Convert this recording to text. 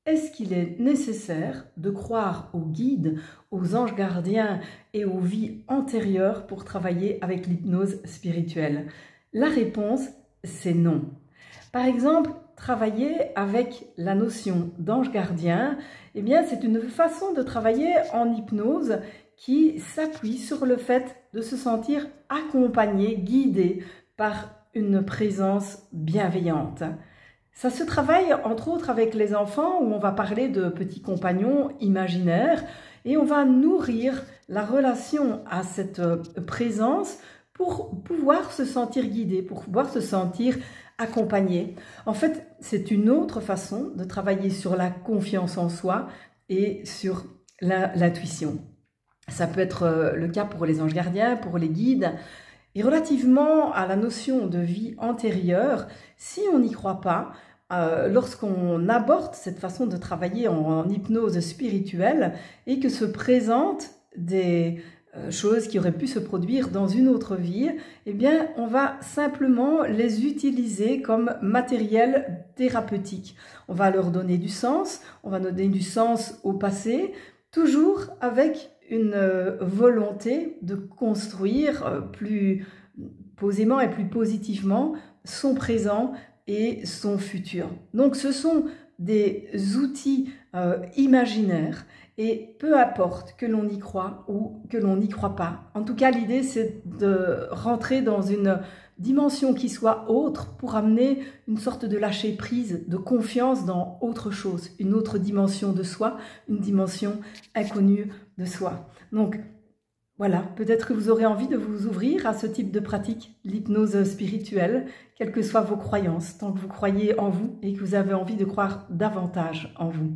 est-ce qu'il est nécessaire de croire aux guides, aux anges gardiens et aux vies antérieures pour travailler avec l'hypnose spirituelle? La réponse, c'est non. Par exemple, travailler avec la notion d'ange gardien, eh bien, c'est une façon de travailler en hypnose qui s'appuie sur le fait de se sentir accompagné, guidé par une présence bienveillante. Ça se travaille entre autres avec les enfants où on va parler de petits compagnons imaginaires et on va nourrir la relation à cette présence pour pouvoir se sentir guidé, pour pouvoir se sentir accompagné. En fait, c'est une autre façon de travailler sur la confiance en soi et sur l'intuition. Ça peut être le cas pour les anges gardiens, pour les guides. Et relativement à la notion de vie antérieure, si on n'y croit pas, lorsqu'on aborde cette façon de travailler en hypnose spirituelle et que se présentent des choses qui auraient pu se produire dans une autre vie, eh bien, on va simplement les utiliser comme matériel thérapeutique. On va leur donner du sens, on va donner du sens au passé, toujours avec une volonté de construire plus posément et plus positivement son présent et son futur. Donc ce sont des outils imaginaires et peu importe que l'on y croit ou que l'on n'y croit pas. En tout cas, l'idée c'est de rentrer dans une dimension qui soit autre pour amener une sorte de lâcher prise, de confiance dans autre chose, une autre dimension de soi, une dimension inconnue de soi. Donc voilà, peut-être que vous aurez envie de vous ouvrir à ce type de pratique, l'hypnose spirituelle, quelles que soient vos croyances, tant que vous croyez en vous et que vous avez envie de croire davantage en vous.